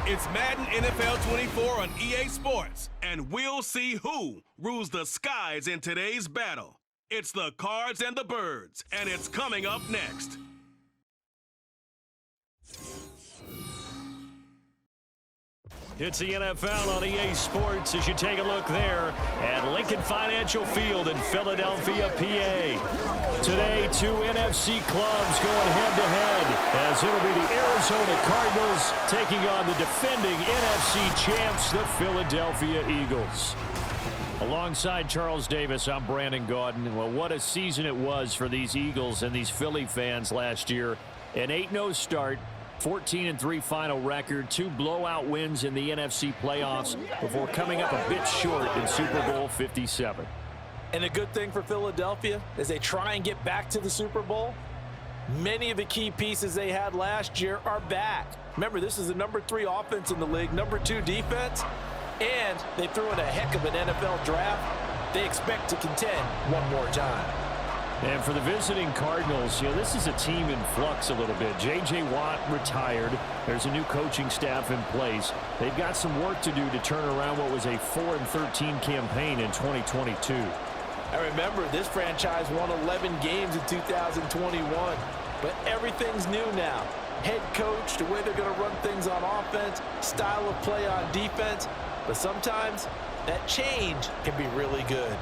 It's Madden NFL 24 on EA Sports, and we'll see who rules the skies in today's battle. It's the Cards and the Birds, and it's coming up next. It's the NFL on EA Sports as you take a look there at Lincoln Financial Field in Philadelphia, PA. Today, two NFC clubs going head-to-head as it'll be the Arizona Cardinals taking on the defending NFC champs, the Philadelphia Eagles. Alongside Charles Davis, I'm Brandon Gaudin. Well, what a season it was for these Eagles and these Philly fans last year. An 8-0 start. 14-3 final record, 2 blowout wins in the NFC playoffs before coming up a bit short in Super Bowl 57. And the good thing for Philadelphia is they try and get back to the Super Bowl. Many of the key pieces they had last year are back. Remember, this is the number 3 offense in the league, number 2 defense, and they threw in a heck of an NFL draft. They expect to contend one more time. And for the visiting Cardinals, this is a team in flux a little bit. J.J. Watt retired. There's a new coaching staff in place. They've got some work to do to turn around what was a 4-13 campaign in 2022. I remember this franchise won 11 games in 2021, but everything's new now. Head coach, the way they're going to run things on offense, style of play on defense, but sometimes that change can be really good.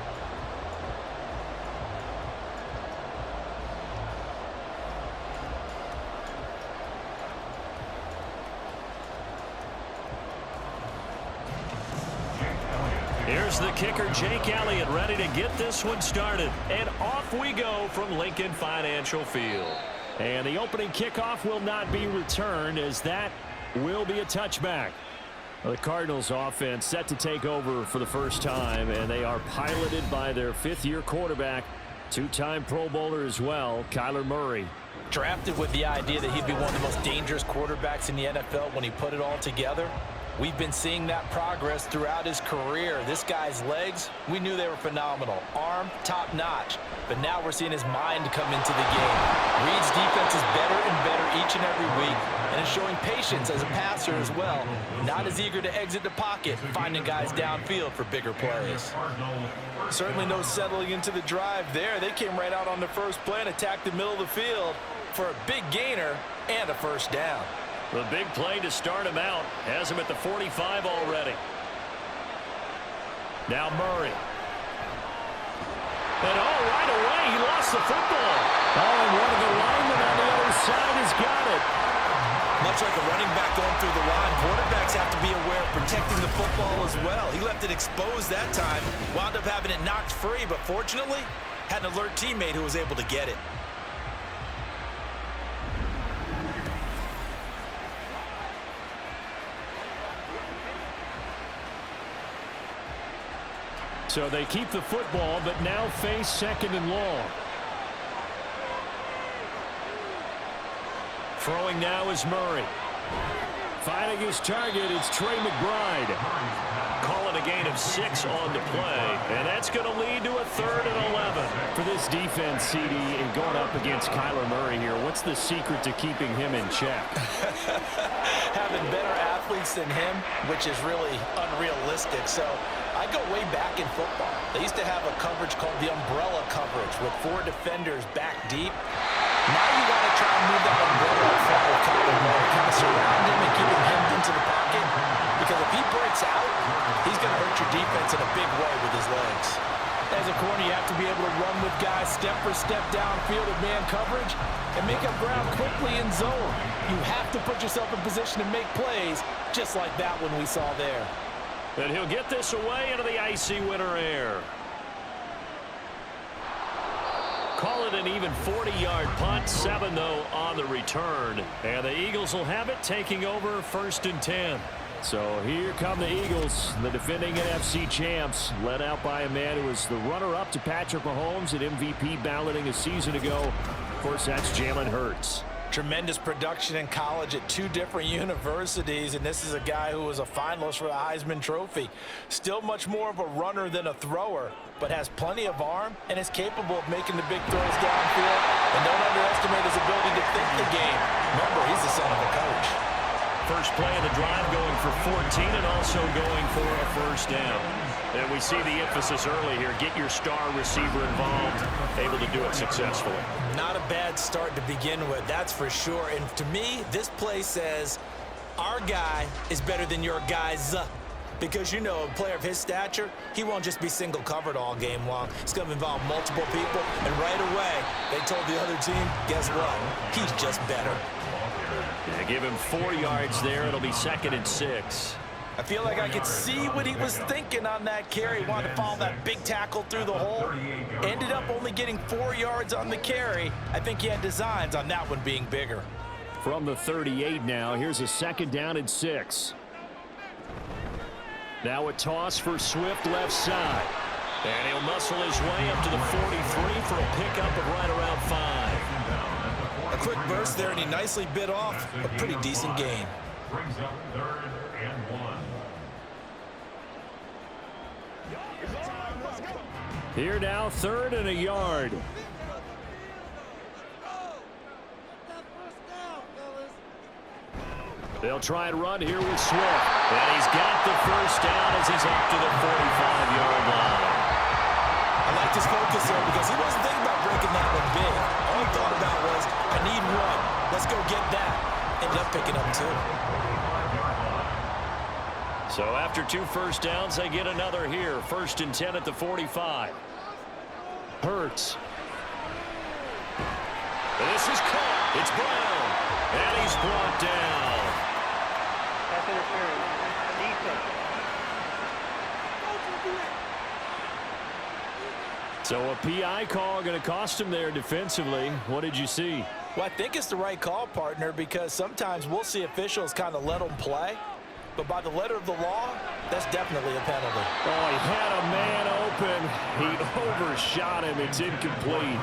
Here's the kicker, Jake Elliott, ready to get this one started. And off we go from Lincoln Financial Field. And the opening kickoff will not be returned, as that will be a touchback. The Cardinals offense set to take over for the first time, and they are piloted by their 5th-year quarterback, 2-time Pro Bowler as well, Kyler Murray. Drafted with the idea that he'd be one of the most dangerous quarterbacks in the NFL when he put it all together. We've been seeing that progress throughout his career. This guy's legs, we knew they were phenomenal. Arm, top-notch. But now we're seeing his mind come into the game. Reed's defense is better and better each and every week, and is showing patience as a passer as well. Not as eager to exit the pocket, finding guys downfield for bigger plays. Certainly no settling into the drive there. They came right out on the first play and attacked the middle of the field for a big gainer and a first down. The big play to start him out has him at the 45 already. Now Murray. And right away, he lost the football. And one of the linemen on the other side has got it. Much like a running back going through the line, quarterbacks have to be aware of protecting the football as well. He left it exposed that time, wound up having it knocked free, but fortunately, had an alert teammate who was able to get it. So they keep the football, but now face 2nd and long. Throwing now is Murray. Finding his target, it's Trey McBride. Calling a gain of 6 on the play, and that's going to lead to a 3rd and 11. For this defense, CD, and going up against Kyler Murray here, what's the secret to keeping him in check? Having better athletes than him, which is really unrealistic. So I go way back in football. They used to have a coverage called the umbrella coverage with 4 defenders back deep. Now you got to try and move that umbrella in front of Kyler Murray, kind of surround him and keep him hemmed into the pocket. Because if he breaks out, he's going to hurt your defense in a big way with his legs. As a corner, you have to be able to run with guys step for step downfield with man coverage and make up ground quickly in zone. You have to put yourself in position to make plays, just like that one we saw there. And he'll get this away into the icy winter air. Call it an even 40-yard punt, 7 though on the return. And the Eagles will have it, taking over 1st and 10. So here come the Eagles, the defending NFC champs, led out by a man who was the runner-up to Patrick Mahomes at MVP balloting a season ago. Of course, that's Jalen Hurts. Tremendous production in college at 2 different universities, and this is a guy who was a finalist for the Heisman Trophy. Still much more of a runner than a thrower, but has plenty of arm and is capable of making the big throws downfield. And don't underestimate his ability to think the game. Remember, he's the son of a coach. first play of the drive, going for 14 and also going for a first down. And we see the emphasis early here. Get your star receiver involved, able to do it successfully. Not a bad start to begin with, that's for sure. And to me, this play says our guy is better than your guys. Because, you know, a player of his stature, he won't just be single covered all game long. It's going to involve multiple people. And right away, they told the other team, guess what? He's just better. Yeah, give him 4 yards there. It'll be 2nd and 6. I feel like I could see what he was thinking on that carry. He wanted to follow that big tackle through the hole. Ended up only getting 4 yards on the carry. I think he had designs on that one being bigger. From the 38 now, here's a 2nd down and 6. Now a toss for Swift left side. And he'll muscle his way up to the 43 for a pickup of right around 5. A quick burst there, and he nicely bit off a pretty decent gain. Brings up 3rd and 1. Here now, 3rd and a yard. They'll try and run here with Swift. And he's got the first down as he's up to the 45-yard line. I like his focus there because he wasn't thinking about breaking that one big. All he thought about was, I need 1. Let's go get that. Ended up picking up 2. So after 2 first downs, they get another here. 1st and 10 at the 45. Hurts. This is caught. It's Brown. And he's brought down. That's interference. Defense. So a PI call going to cost him there defensively. What did you see? Well, I think it's the right call, partner, because sometimes we'll see officials kind of let them play. But by the letter of the law, that's definitely a penalty. Oh, he had a man open. He overshot him. It's incomplete.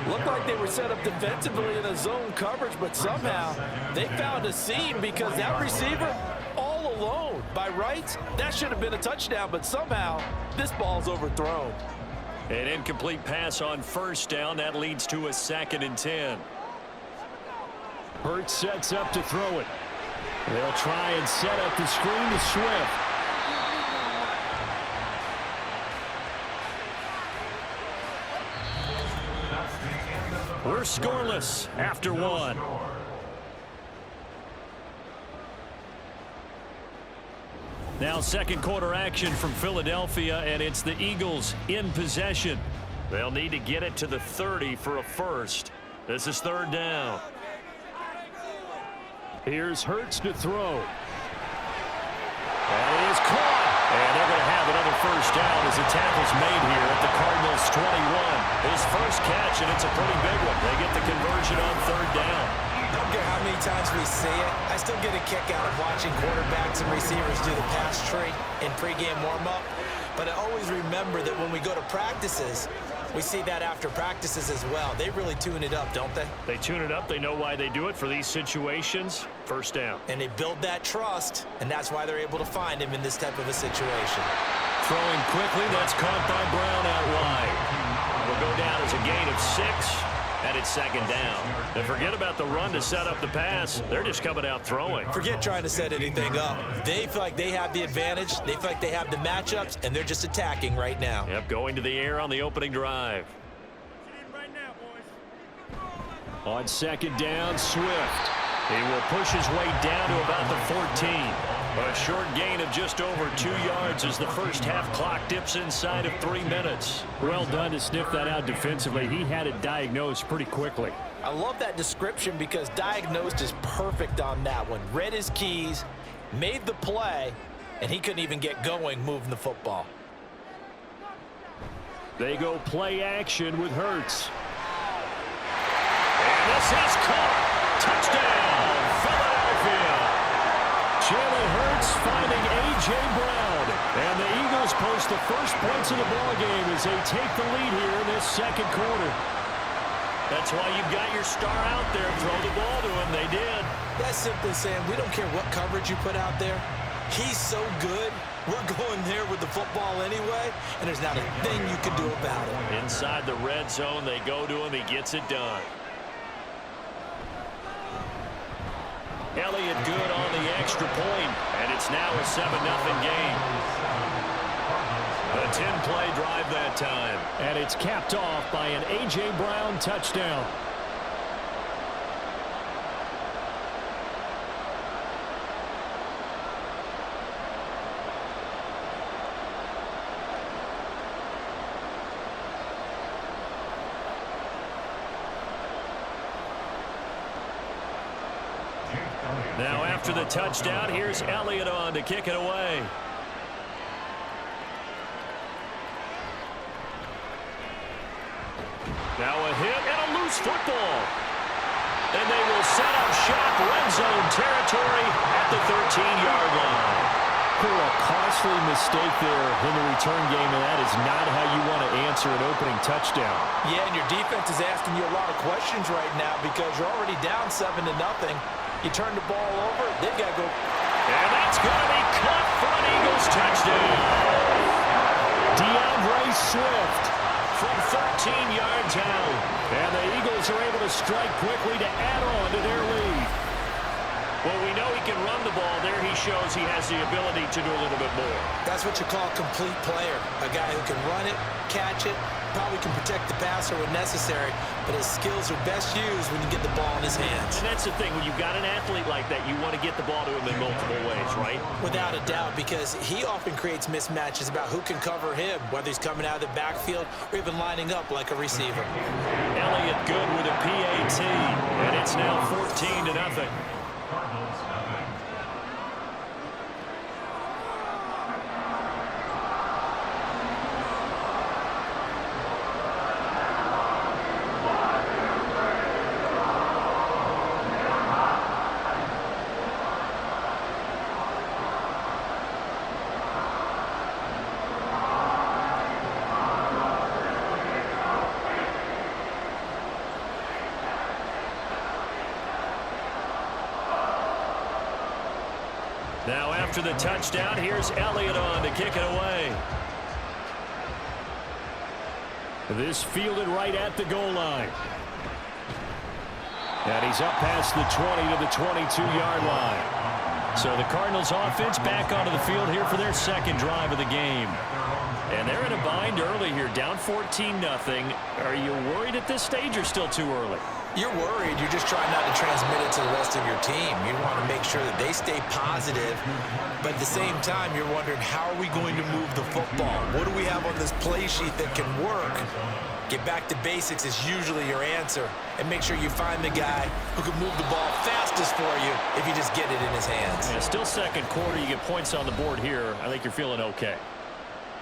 Looked like they were set up defensively in a zone coverage, but somehow they found a seam because that receiver all alone. By rights, that should have been a touchdown, but somehow this ball's overthrown. An incomplete pass on 1st down. That leads to a 2nd and 10. Hurts sets up to throw it. They'll try and set up the screen to Swift. We're scoreless after 1. Now 2nd quarter action from Philadelphia, and it's the Eagles in possession. They'll need to get it to the 30 for a first. This is 3rd down. Here's Hurts to throw. That is caught. And they're going to have another first down as the tackle's made here at the Cardinals 21. His first catch, and it's a pretty big one. They get the conversion on 3rd down. I don't care how many times we see it. I still get a kick out of watching quarterbacks and receivers do the pass tree in pregame warm-up. But I always remember that when we go to practices, we see that after practices as well. They really tune it up, don't they? They tune it up. They know why they do it for these situations. First down. And they build that trust, and that's why they're able to find him in this type of a situation. Throwing quickly. That's caught by Brown out wide. Will go down as a gain of 6, and it's 2nd down. And forget about the run to set up the pass. They're just coming out throwing. Forget trying to set anything up. They feel like they have the advantage. They feel like they have the matchups, and they're just attacking right now. Yep, going to the air on the opening drive. On 2nd down, Swift. He will push his way down to about the 14. A short gain of just over 2 yards as the first half clock dips inside of 3 minutes. Well done to sniff that out defensively. He had it diagnosed pretty quickly. I love that description because diagnosed is perfect on that one. Read his keys, made the play, and he couldn't even get going moving the football. They go play action with Hurts. And this is caught. Touchdown, Philadelphia. Jalen Hurts finding A.J. Brown. And the Eagles post the first points of the ballgame as they take the lead here in this 2nd quarter. That's why you've got your star out there. Throw the ball to him. They did. That's simply saying we don't care what coverage you put out there. He's so good. We're going there with the football anyway, and there's not a thing you can do about it. Inside the red zone, they go to him. He gets it done. Elliott good on the extra point, and it's now a 7-0 game. A 10-play drive that time. And it's capped off by an A.J. Brown touchdown. Now after the touchdown, here's Elliott on to kick it away. Now a hit and a loose football. And they will set up shop, red zone territory at the 13-yard line. A costly mistake there in the return game, and that is not how you want to answer an opening touchdown. Yeah, and your defense is asking you a lot of questions right now because you're already down 7-0. You turn the ball over, they've got to go. And that's going to be caught for an Eagles touchdown. DeAndre Swift from 13 yards out. And the Eagles are able to strike quickly to add on to their lead. Well, we know he can run the ball. There he shows he has the ability to do a little bit more. That's what you call a complete player. A guy who can run it, catch it, probably can protect the passer when necessary, but his skills are best used when you get the ball in his hands. And that's the thing. When you've got an athlete like that, you want to get the ball to him in multiple ways, right? Without a doubt, because he often creates mismatches about who can cover him, whether he's coming out of the backfield or even lining up like a receiver. Elliott good with a PAT, and it's now 14-0. Cardinals, nothing. Now after the touchdown, here's Elliott on to kick it away. This fielded right at the goal line. And he's up past the 20 to the 22-yard line. So the Cardinals offense back onto the field here for their second drive of the game. And they're in a bind early here, down 14-0. Are you worried at this stage or still too early? You're worried. You're just trying not to transmit it to the rest of your team. You want to make sure that they stay positive, but at the same time, you're wondering, how are we going to move the football? What do we have on this play sheet that can work? Get back to basics is usually your answer, and make sure you find the guy who can move the ball fastest for you if you just get it in his hands. Yeah, still second quarter. You get points on the board here. I think you're feeling okay.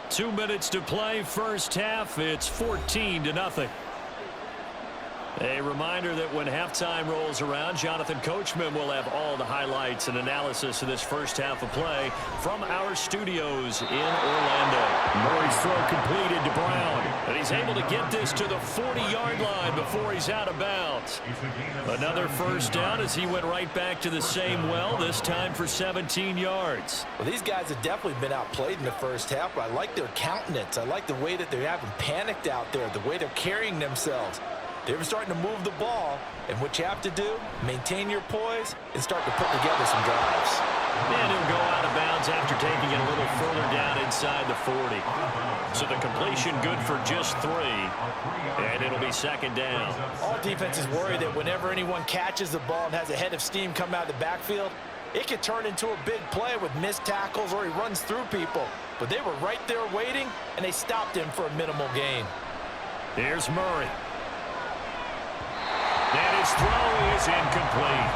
2 minutes to play, first half. It's 14-0. A reminder that when halftime rolls around, Jonathan Coachman will have all the highlights and analysis of this first half of play from our studios in Orlando. Murray's throw completed to Brown, and he's able to get this to the 40-yard line before he's out of bounds. Another first down as he went right back to the same well, this time for 17 yards. Well, these guys have definitely been outplayed in the first half, but I like their countenance. I like the way that they haven't panicked out there, the way they're carrying themselves. They're starting to move the ball, and what you have to do, maintain your poise and start to put together some drives. And he'll go out of bounds after taking it a little further down inside the 40. So the completion good for just 3, and it'll be second down. All defenses worry that whenever anyone catches the ball and has a head of steam come out of the backfield, it could turn into a big play with missed tackles or he runs through people. But they were right there waiting, and they stopped him for a minimal gain. Here's Murray. And his throw is incomplete.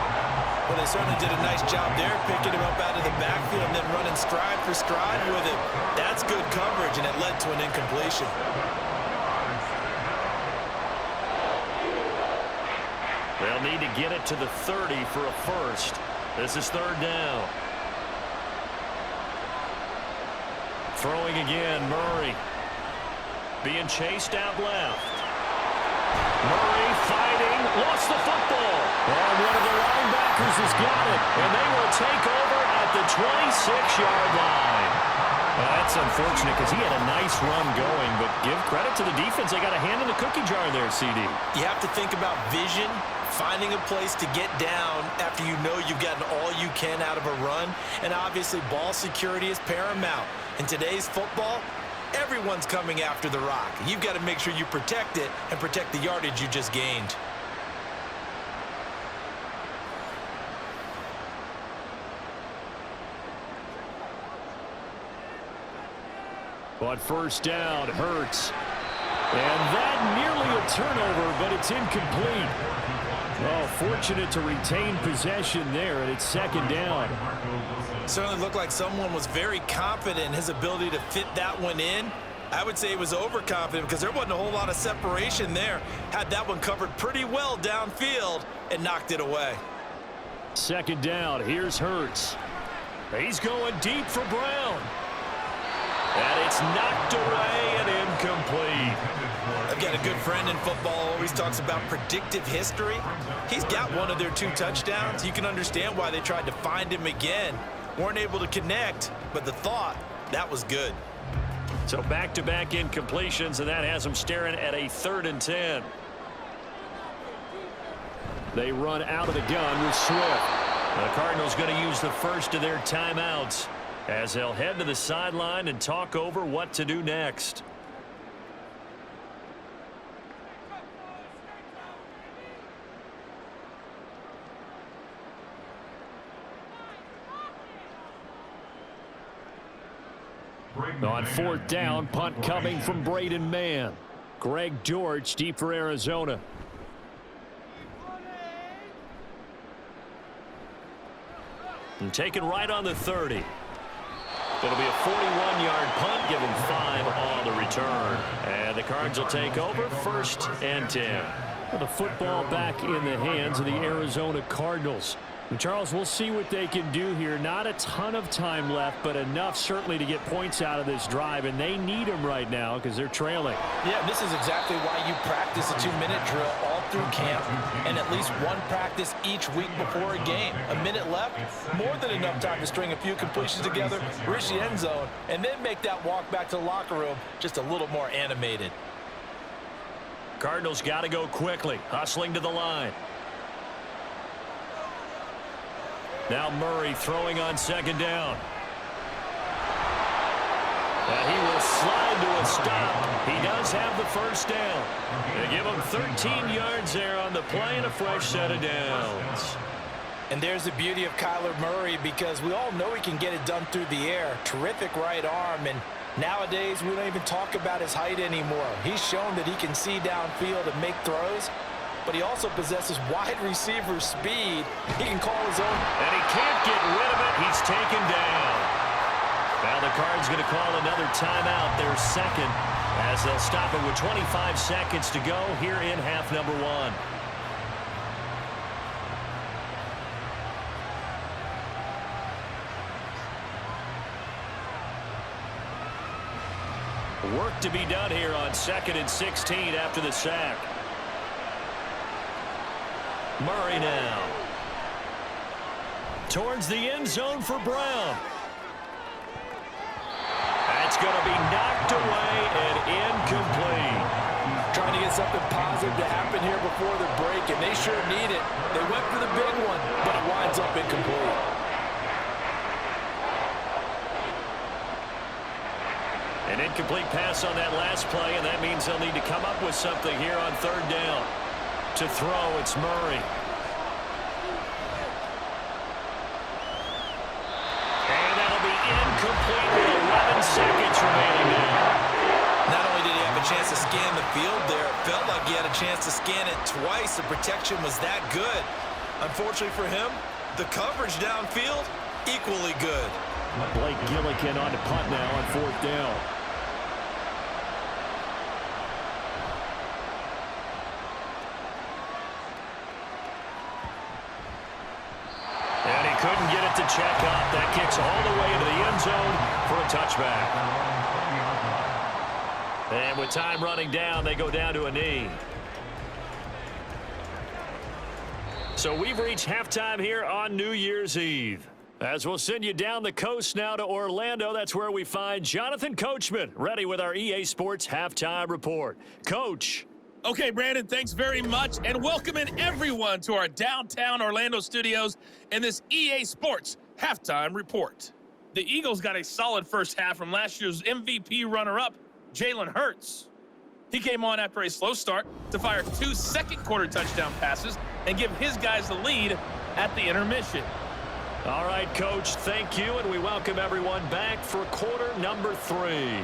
Well, they certainly did a nice job there, picking him up out of the backfield and then running stride for stride with him. That's good coverage, and it led to an incompletion. They'll need to get it to the 30 for a first. This is third down. Throwing again, Murray. Being chased out left. Murray fighting, lost the football. And one of the linebackers has got it. And they will take over at the 26-yard line. That's unfortunate because he had a nice run going, but give credit to the defense. They got a hand in the cookie jar there, CD. You have to think about vision finding a place to get down after you know you've gotten all you can out of a run. And obviously, ball security is paramount. In today's football, everyone's coming after the rock. You've got to make sure you protect it and protect the yardage you just gained. On first down, Hurts. And that nearly a turnover, but it's incomplete. Oh, fortunate to retain possession there, and it's second down. Certainly looked like someone was very confident in his ability to fit that one in. I would say he was overconfident because there wasn't a whole lot of separation there. Had that one covered pretty well downfield and knocked it away. Second down, here's Hurts. He's going deep for Brown. And it's knocked away and incomplete. I've got a good friend in football, always talks about predictive history. He's got one of their 2 touchdowns. You can understand why they tried to find him again. Weren't able to connect, but the thought, that was good. So back-to-back incompletions, and that has them staring at a 3rd and 10. They run out of the gun with Swift. The Cardinals going to use the first of their timeouts as they'll head to the sideline and talk over what to do next. On 4th down, punt coming from Braden Mann. Greg George deep for Arizona. And taken right on the 30. It'll be a 41-yard punt, giving 5 on the return. And the Cards will take over 1st and 10. Well, the football back in the hands of the Arizona Cardinals. And Charles, we'll see what they can do here. Not a ton of time left, but enough certainly to get points out of this drive. And they need them right now because they're trailing. Yeah, this is exactly why you practice a 2-minute drill all through camp and at least one practice each week before a game. A minute left, more than enough time to string a few completions together, reach the end zone, and then make that walk back to the locker room just a little more animated. Cardinals got to go quickly, hustling to the line. Now Murray throwing on 2nd down. And he will slide to a stop. He does have the first down. They give him 13 yards there on the play and a fresh set of downs. And there's the beauty of Kyler Murray because we all know he can get it done through the air. Terrific right arm, and nowadays we don't even talk about his height anymore. He's shown that he can see downfield and make throws, but he also possesses wide receiver speed. He can call his own. And he can't get rid of it. He's taken down. Now the Cards going to call another timeout, their 2nd, as they'll stop it with 25 seconds to go here in half number 1. Work to be done here on 2nd and 16 after the sack. Murray now. Towards the end zone for Brown. That's going to be knocked away and incomplete. Trying to get something positive to happen here before the break, and they sure need it. They went for the big one, but it winds up incomplete. An incomplete pass on that last play, and that means they'll need to come up with something here on 3rd down. To throw, it's Murray. And that'll be incomplete with 11 seconds remaining now. Not only did he have a chance to scan the field there, it felt like he had a chance to scan it twice. The protection was that good. Unfortunately for him, the coverage downfield, equally good. Blake Gillikin on to punt now on 4th down. And he couldn't get it to check up. That kicks all the way into the end zone for a touchback. And with time running down, they go down to a knee. So we've reached halftime here on New Year's Eve. As we'll send you down the coast now to Orlando, that's where we find Jonathan Coachman, ready with our EA Sports Halftime Report. Coach, Okay, Brandon, thanks very much, and welcoming everyone to our downtown Orlando studios in this EA Sports Halftime Report. The Eagles got a solid first half from last year's MVP runner-up, Jalen Hurts. He came on after a slow start to fire 2 second-quarter touchdown passes and give his guys the lead at the intermission. All right, Coach, thank you, and we welcome everyone back for quarter number 3.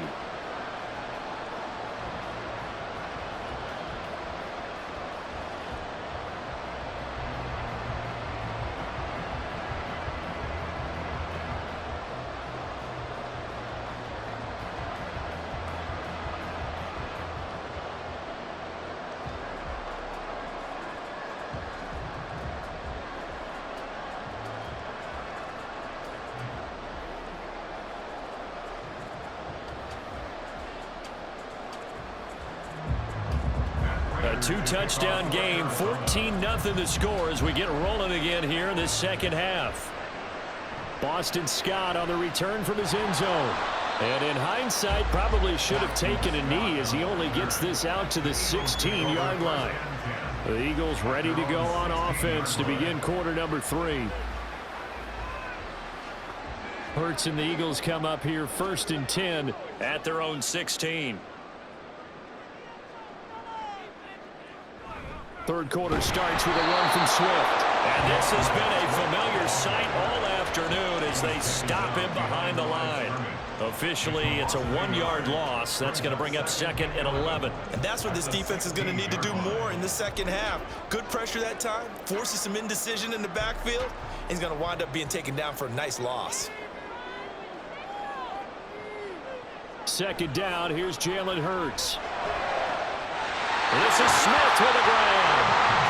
A 2-touchdown game, 14-0 the score as we get rolling again here in this second half. Boston Scott on the return from his end zone. And in hindsight, probably should have taken a knee as he only gets this out to the 16-yard line. The Eagles ready to go on offense to begin quarter number 3. Hurts and the Eagles come up here 1st and 10 at their own 16. Third quarter starts with a run from Swift. And this has been a familiar sight all afternoon as they stop him behind the line. Officially, it's a 1-yard loss. That's going to bring up 2nd and 11. And that's what this defense is going to need to do more in the second half. Good pressure that time, forces some indecision in the backfield. He's going to wind up being taken down for a nice loss. 2nd down, here's Jalen Hurts. This is Smith with a grab.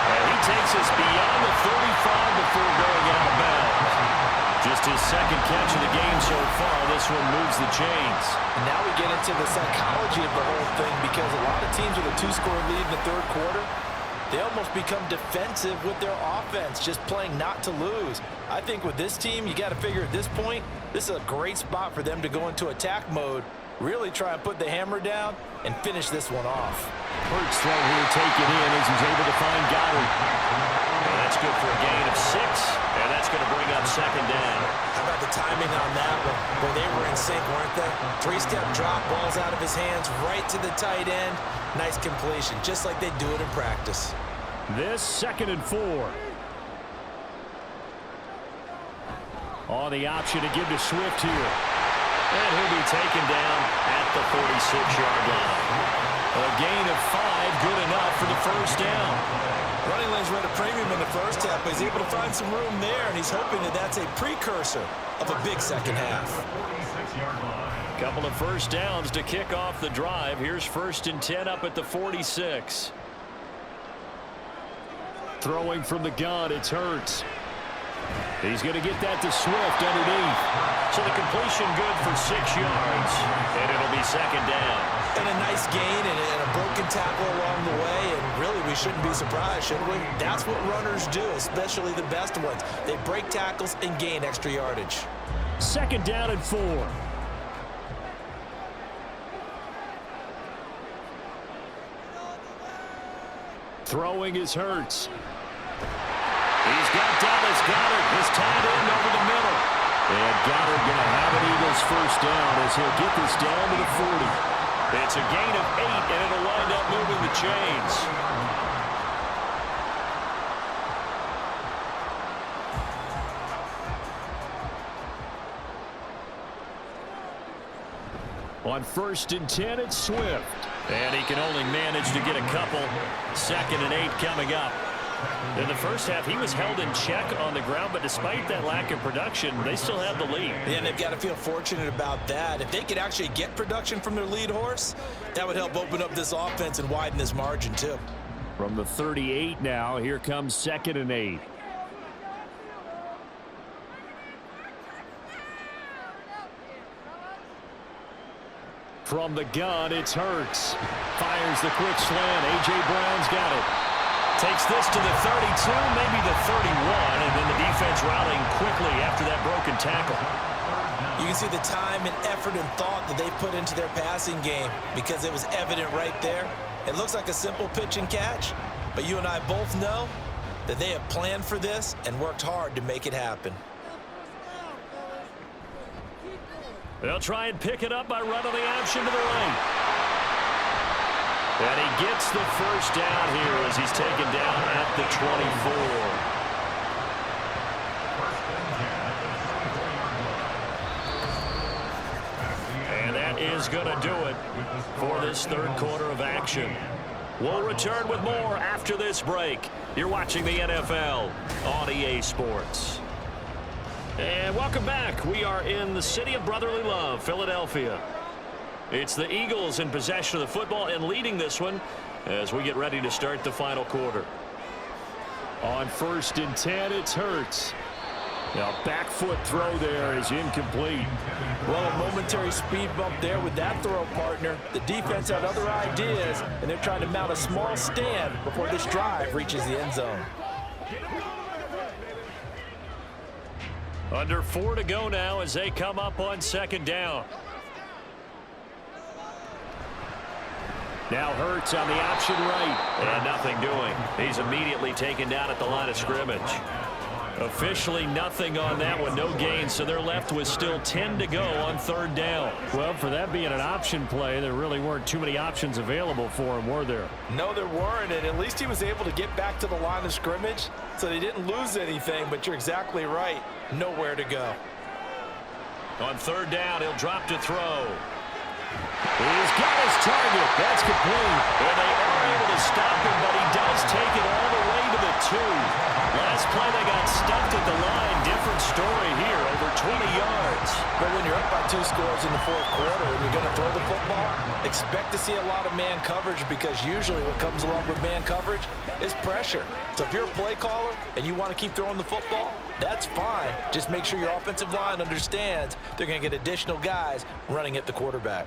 And he takes us beyond the 35 before going out of bounds. Just his 2nd catch of the game so far. This one moves the chains. And now we get into the psychology of the whole thing because a lot of teams with a 2-score lead in the 3rd quarter, they almost become defensive with their offense, just playing not to lose. I think with this team, you got to figure at this point, this is a great spot for them to go into attack mode, really try and put the hammer down and finish this one off. Hurts throw here taken in as he's able to find Goddard. And that's good for a gain of 6, and that's going to bring up 2nd down. How about the timing on that one? Well, they were in sync, weren't they? 3-step drop, balls out of his hands, right to the tight end. Nice completion, just like they do it in practice. This 2nd and 4. On the option to give to Swift here. And he'll be taken down at the 46-yard line. A gain of 5, good enough for the 1st down. Running lanes were at a premium in the first half, but he's able to find some room there, and he's hoping that that's a precursor of a big second half. Couple of 1st downs to kick off the drive. Here's 1st and 10 up at the 46. Throwing from the gun, it's Hurts. He's going to get that to Swift underneath. So the completion good for 6 yards, and it'll be 2nd down. And a nice gain and a broken tackle along the way, and really we shouldn't be surprised, should we? That's what runners do, especially the best ones. They break tackles and gain extra yardage. 2nd down and 4. Throwing is Hurts. He's got Dallas Goddard. His tight end over the middle. And Goddard going to have an Eagles 1st down as he'll get this down to the 40. It's a gain of 8, and it'll wind up moving the chains. On 1st and 10, it's Swift. And he can only manage to get a couple. 2nd and 8 coming up. In the first half, he was held in check on the ground, but despite that lack of production, they still have the lead. Yeah, and they've got to feel fortunate about that. If they could actually get production from their lead horse, that would help open up this offense and widen this margin, too. From the 38 now, here comes 2nd and 8. From the gun, it's Hurts. Fires the quick slant. A.J. Brown's got it. Takes this to the 32, maybe the 31, and then the defense rallying quickly after that broken tackle. You can see the time and effort and thought that they put into their passing game because it was evident right there. It looks like a simple pitch and catch, but you and I both know that they have planned for this and worked hard to make it happen. They'll try and pick it up by running the option to the right. And he gets the first down here as he's taken down at the 24. And that is going to do it for this third quarter of action. We'll return with more after this break. You're watching the NFL on EA Sports. And welcome back. We are in the city of brotherly love, Philadelphia. It's the Eagles in possession of the football and leading this one as we get ready to start the final quarter. On 1st and 10, it's Hurts. Now, back foot throw there is incomplete. Well, a momentary speed bump there with that throw, partner. The defense had other ideas, and they're trying to mount a small stand before this drive reaches the end zone. Under 4 to go now as they come up on 2nd down. Now Hurts on the option right, and nothing doing. He's immediately taken down at the line of scrimmage. Officially nothing on that one, no gain, so they're left with still 10 to go on 3rd down. Well, for that being an option play, there really weren't too many options available for him, were there? No, there weren't, and at least he was able to get back to the line of scrimmage, so they didn't lose anything, but you're exactly right. Nowhere to go. On 3rd down, he'll drop to throw. He's got his target. That's complete. And they are able to stop him, but he does take it all the way to the 2. Last play, they got stuffed at the line. Different story here, over 20 yards. But when you're up by 2 scores in the 4th quarter and you're going to throw the football, expect to see a lot of man coverage because usually what comes along with man coverage is pressure. So if you're a play caller and you want to keep throwing the football, that's fine. Just make sure your offensive line understands they're going to get additional guys running at the quarterback.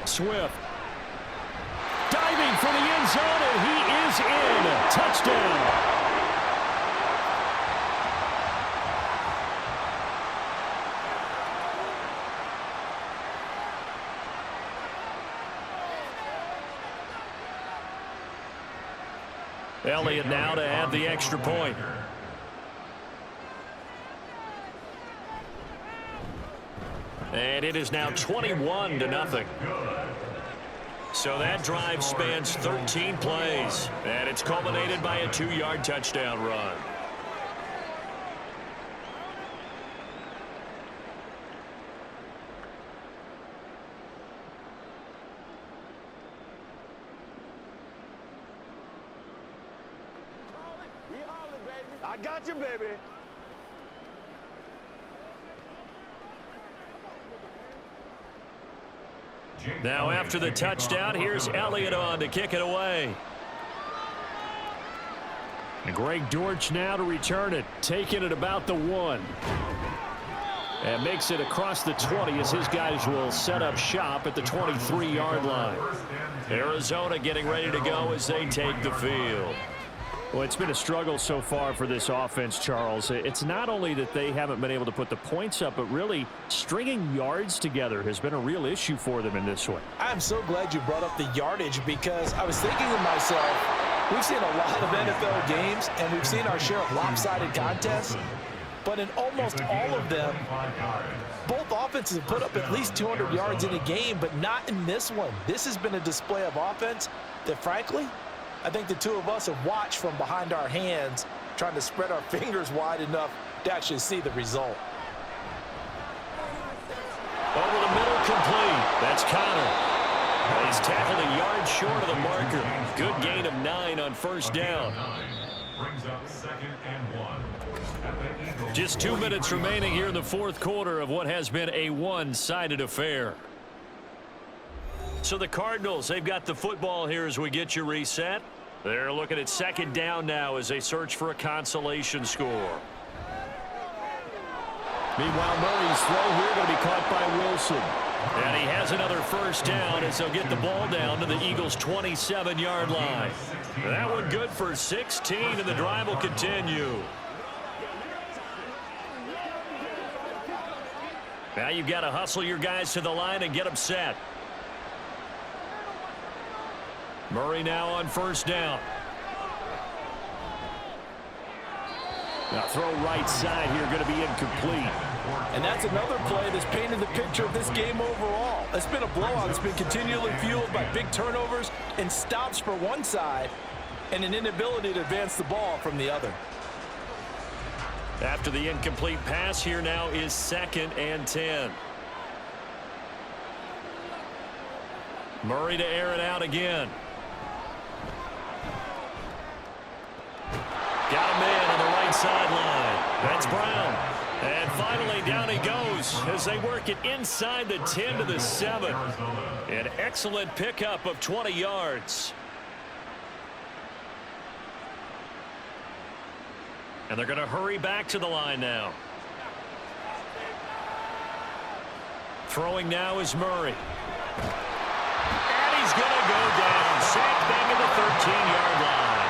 Swift. Diving for the end zone, and he is in. Touchdown. Elliott now to add the extra point. And it is now 21 to nothing. So that drive spans 13 plays, and it's culminated by a 2-yard touchdown run. I got you, baby. Now after the touchdown, here's Elliott on to kick it away. And Greg Dortch now to return it, taking it about the 1. And makes it across the 20 as his guys will set up shop at the 23-yard line. Arizona getting ready to go as they take the field. Well, it's been a struggle so far for this offense, Charles. It's not only that they haven't been able to put the points up, but really stringing yards together has been a real issue for them in this one. I'm so glad you brought up the yardage because I was thinking to myself, we've seen a lot of NFL games and we've seen our share of lopsided contests, but in almost all of them, both offenses have put up at least 200 yards in a game, but not in this one. This has been a display of offense that, frankly, I think the two of us have watched from behind our hands, trying to spread our fingers wide enough to actually see the result. Over the middle, complete. That's Connor. He's tackled a yard short of the marker. Good gain of 9 on 1st down. Brings up 2nd and 1. Just 2 minutes remaining here in the 4th quarter of what has been a one-sided affair. So the Cardinals, they've got the football here as we get you reset. They're looking at 2nd down now as they search for a consolation score. Meanwhile, Murray's throw here going to be caught by Wilson. And he has another first down as they'll get the ball down to the Eagles' 27-yard line. That one good for 16, and the drive will continue. Now you've got to hustle your guys to the line and get them set. Murray now on first down. Now throw right side here, going to be incomplete. And that's another play that's painted the picture of this game overall. It's been a blowout. It's been continually fueled by big turnovers and stops for one side and an inability to advance the ball from the other. After the incomplete pass, here now is 2nd and 10. Murray to air it out again. Got a man on the right sideline. That's Brown. And finally, down he goes as they work it inside the 10 to the 7. An excellent pickup of 20 yards. And they're going to hurry back to the line now. Throwing now is Murray. And he's going to go down. Sacked back at the 13-yard line.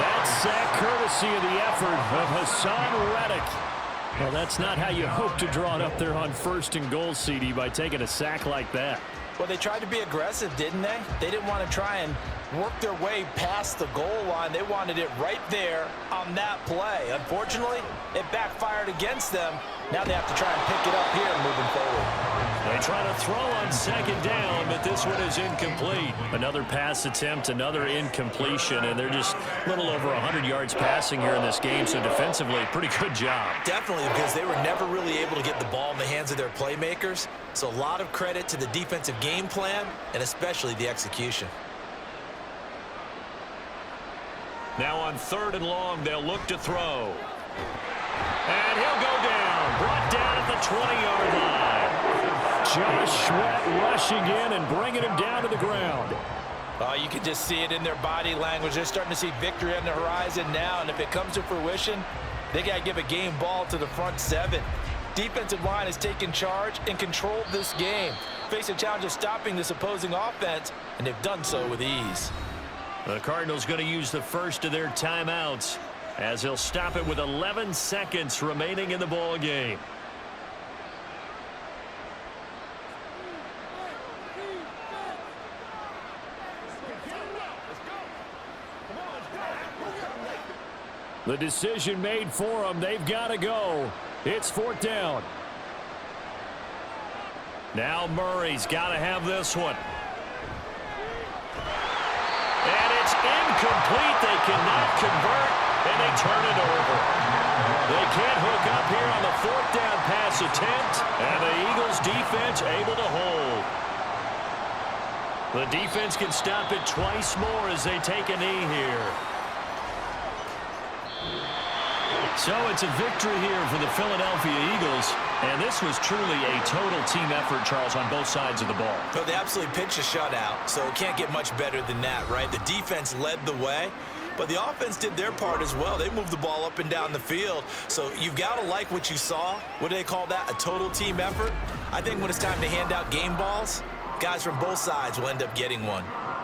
That sack courtesy of the effort of Hassan Reddick. Well, that's not how you hope to draw it up there on 1st and goal, CD, by taking a sack like that. Well, they tried to be aggressive, didn't they? They didn't want to try and work their way past the goal line. They wanted it right there on that play. Unfortunately, it backfired against them. Now they have to try and pick it up here moving forward. They try to throw on 2nd down, but this one is incomplete. Another pass attempt, another incompletion, and they're just a little over 100 yards passing here in this game, so defensively, pretty good job. Definitely, because they were never really able to get the ball in the hands of their playmakers, so a lot of credit to the defensive game plan and especially the execution. Now on 3rd and long, they'll look to throw. And he'll go down, brought down at the 20-yard line. Josh Sweat rushing in and bringing him down to the ground. Oh, you can just see it in their body language. They're starting to see victory on the horizon now, and if it comes to fruition, they got to give a game ball to the front 7. Defensive line has taken charge and controlled this game. Face a challenge of stopping this opposing offense, and they've done so with ease. The Cardinals going to use the first of their timeouts as they'll stop it with 11 seconds remaining in the ball game. The decision made for them. They've got to go. It's 4th down. Now Murray's got to have this one. And it's incomplete. They cannot convert, and they turn it over. They can't hook up here on the 4th down pass attempt, and the Eagles defense able to hold. The defense can stop it twice more as they take a knee here. So it's a victory here for the Philadelphia Eagles, and this was truly a total team effort, Charles, on both sides of the ball. Well, they absolutely pitched a shutout, so it can't get much better than that, right? The defense led the way, but the offense did their part as well. They moved the ball up and down the field, so you've got to like what you saw. What do they call that? A total team effort? I think when it's time to hand out game balls, guys from both sides will end up getting one.